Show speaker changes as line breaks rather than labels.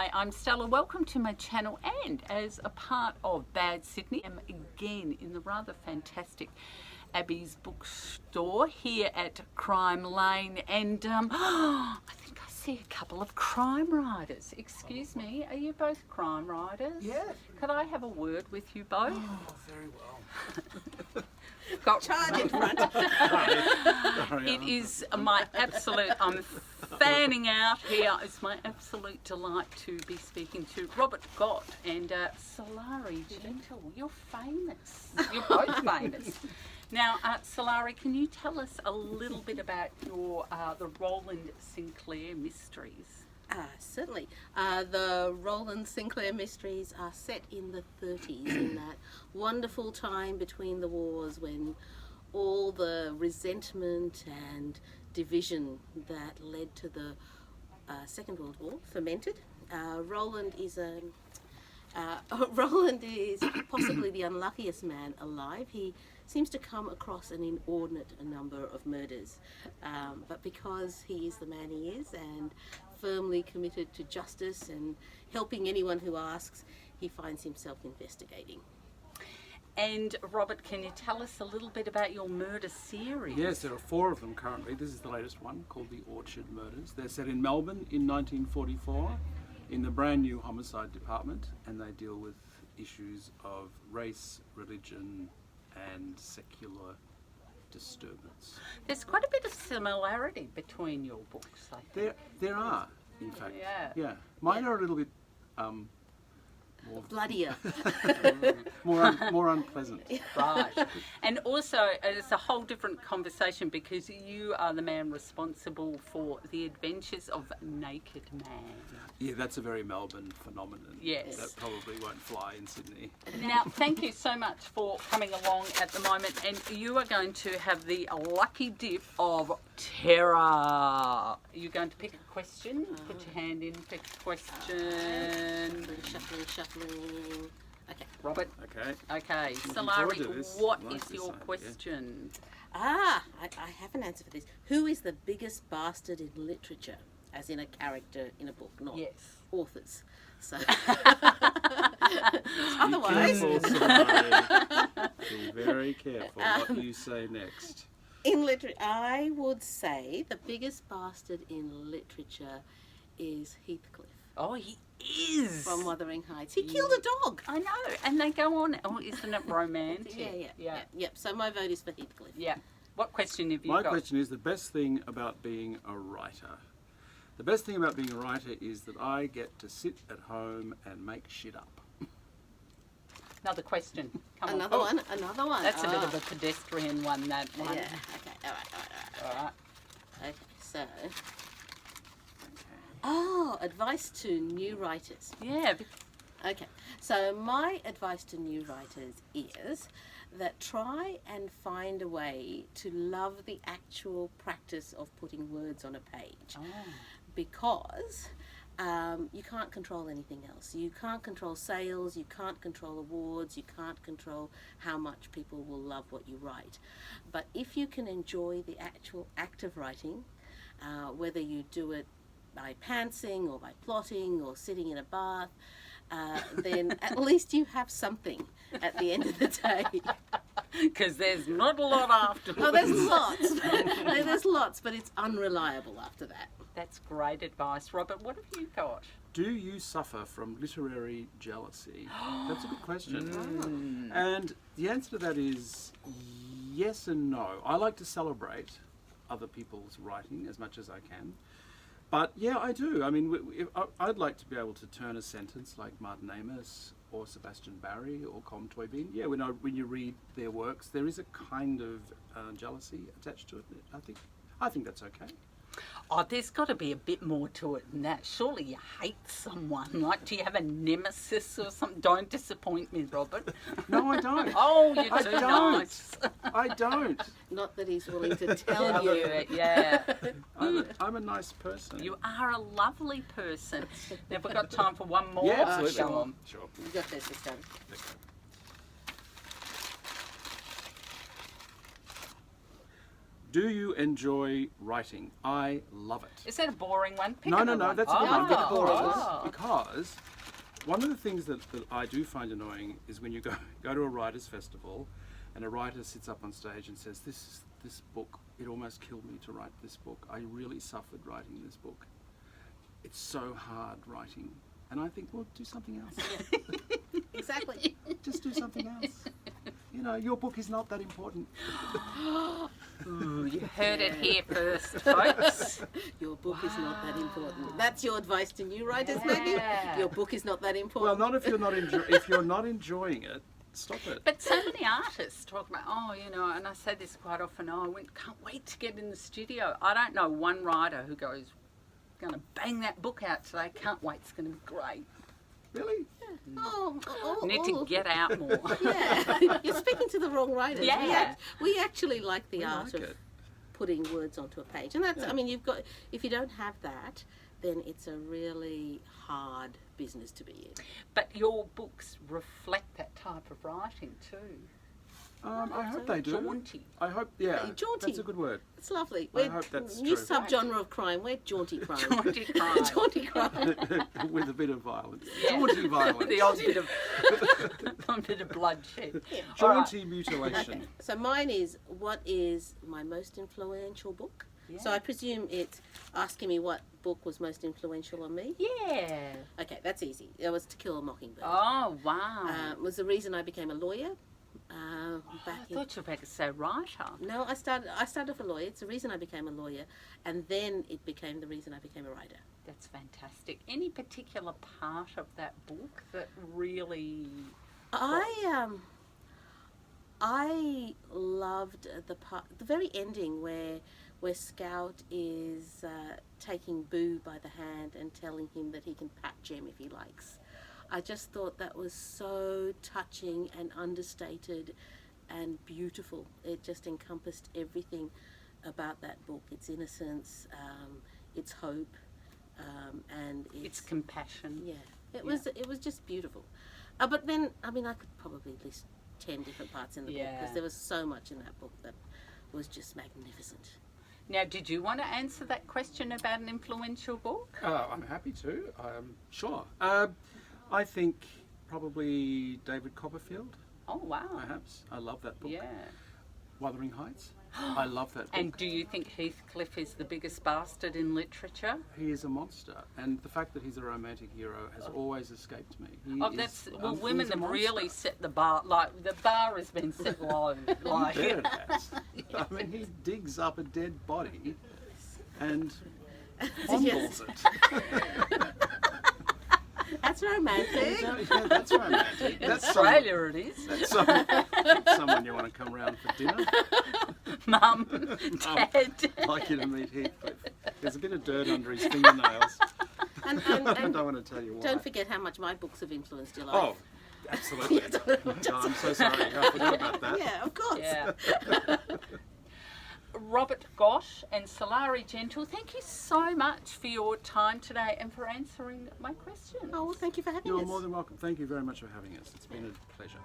Hi, I'm Stella. Welcome to my channel, and as a part of Bad Sydney, I'm again in the rather fantastic Abbey's bookstore here at Crime Lane, and I think I see a couple of crime writers. Excuse me, are you both crime writers?
Yeah.
Could I have a word with you both?
Oh, very well.
Got
Charge in front.
It is my absolute, I'm fanning out here. It's my absolute delight to be speaking to Robert Gott and Sulari Gentill. You're famous. You're both famous. Now, Sulari, can you tell us a little bit about your the Rowland Sinclair mysteries?
Certainly. The Rowland Sinclair mysteries are set in the 30s, in that wonderful time between the wars when all the resentment and division that led to the Second World War fermented. Roland is possibly the unluckiest man alive. He seems to come across an inordinate number of murders, but because he is the man he is and firmly committed to justice and helping anyone who asks, he finds himself investigating.
And Robert, can you tell us a little bit about your murder series?
Yes, there are 4 of them currently. This is the latest one, called The Orchard Murders. They're set in Melbourne in 1944 in the brand new homicide department, and they deal with issues of race, religion and secular disturbance.
There's quite a bit of similarity between your books, I think.
There are, in fact.
Yeah.
Mine are a little bit more
Bloodier.
more unpleasant.
Right. And also, it's a whole different conversation because you are the man responsible for The Adventures of Naked Man.
Yeah, that's a very Melbourne phenomenon.
Yes.
That probably won't fly in Sydney.
Now, thank you so much for coming along at the moment, and you are going to have the lucky dip of terror. You're going to pick a question. Put your hand in, pick a question.
Shuffling. Okay.
Robert.
Okay.
Okay.
Looking forward to
Sulari,
this.
what
Like
is
this
your
idea.
I
question?
have an answer for this. Who is the biggest bastard in literature? As in a character in a book, not
Yes.
authors. So,
Otherwise,
otherwise,
be very careful what you say next.
in literature, I would say the biggest bastard in literature is Heathcliff
Oh, he is.
from Wuthering Heights. He killed a dog.
I know, and they go on. Oh, isn't it romantic?
Yeah. Yep. So my vote is for Heathcliff.
Yeah. What question have you
My
got?
question is the best thing about being a writer. The best thing about being a writer is that I get to sit at home and make shit up.
Another question. Come
Another
on.
one. Another one.
That's a bit of a pedestrian one, that one.
Yeah. Okay. All right.
All right.
Okay. So. Oh, advice to new writers.
Yeah.
Okay, so my advice to new writers is that try and find a way to love the actual practice of putting words on a page, because you can't control anything else. You can't control sales, you can't control awards, you can't control how much people will love what you write. But if you can enjoy the actual act of writing, whether you do it by pantsing or by plotting or sitting in a bath, then at least you have something at the end of the day.
Because there's not a lot afterwards.
Oh, there's lots. There's lots, but it's unreliable after that.
That's great advice. Robert, what have you got?
Do you suffer from literary jealousy? That's a good question. And the answer to that is yes and no. I like to celebrate other people's writing as much as I can. But yeah, I do. I mean, I'd like to be able to turn a sentence like Martin Amis or Sebastian Barry or Com Toybin. Yeah, when you read their works, there is a kind of jealousy attached to it. I think that's okay.
Oh, there's got to be a bit more to it than that. Surely you hate someone. Like, do you have a nemesis or something? Don't disappoint me, Robert.
No, I don't.
Oh, you're
I
too
don't.
nice.
I don't.
Not that he's willing to tell you.
Yeah.
I'm a nice person.
You are a lovely person. Now, we've got time for one more.
Yeah, absolutely.
Go on.
Sure.
You got this time.
Okay. Do you enjoy writing? I love it.
Is that a boring one? Pick
No,
another one.
that's a good one.
Oh.
Because one of the things that I do find annoying is when you go to a writers' festival and a writer sits up on stage and says, this book, it almost killed me to write this book. I really suffered writing this book. It's so hard writing. And I think, well, do something else.
Exactly.
Just do something else. You know, your book is not that important.
Ooh, you heard it here first, folks.
Your book is not that important. That's your advice to new writers, maybe? Your book is not that
Well,
important.
not if you're not enjoying it. Stop it.
But so many artists talk about, and I say this quite often, can't wait to get in the studio. I don't know one writer who goes, going to bang that book out today, can't wait, it's going to be great.
Really?
Need to get out more.
Yeah, you're speaking to the wrong writers.
Yeah.
We actually like the
We
art
like
of
it.
putting words onto a page. And that's, I mean, if you don't have that, then it's a really hard business to be in.
But your books reflect that type of writing too.
I hope they do.
Jaunty.
I hope, yeah.
Jaunty.
That's a good word.
It's lovely.
I hope that's
new
true.
subgenre of crime. We're jaunty crime.
Jaunty crime.
Jaunty crime.
With a bit of violence.
Yeah.
Jaunty violence.
The odd bit of bloodshed.
Jaunty mutilation.
So mine is, what is my most influential book?
Yeah.
So I presume it's asking me what book was most influential on me.
Yeah.
Okay, that's easy. It was To Kill a Mockingbird.
Oh, wow.
It was the reason I became a lawyer.
I thought you were about to say writer.
No, I started off a lawyer. It's the reason I became a lawyer, and then it became the reason I became a writer.
That's fantastic. Any particular part of that book that really...
I loved the very ending where Scout is taking Boo by the hand and telling him that he can pat Jem if he likes. I just thought that was so touching and understated and beautiful. It just encompassed everything about that book. Its innocence, its hope, and
It's compassion.
yeah. It was just beautiful. But then, I mean, I could probably list 10 different parts in the book because there was so much in that book that was just magnificent.
Now, did you want to answer that question about an influential book?
I'm happy to. Sure. I think probably David Copperfield,
Oh, wow.
perhaps. I love that book.
Yeah.
Wuthering Heights. I love that book.
And do you think Heathcliff is the biggest bastard in literature?
He is a monster, and the fact that he's a romantic hero has always escaped me.
Women have really set the bar, like, the bar has been set low. Like,
There it has. I mean, he digs up a dead body and fondles it.
That's romantic.
Yeah, that's romantic.
in
That's
Australia it is.
That's someone you want to come round for dinner.
Mum, Dad.
I'd like you to meet Heathcliff. There's a bit of dirt under his fingernails.
And
I don't want to tell you why.
don't forget how much my books have influenced your life.
Oh, absolutely. Oh, I'm so sorry. I forgot about that.
Yeah, of course.
Yeah. Robert Gott and Sulari Gentill, thank you so much for your time today and for answering my questions.
Oh, well, thank you for having
You're
us.
more than welcome. Thank you very much for having us. It's been a pleasure.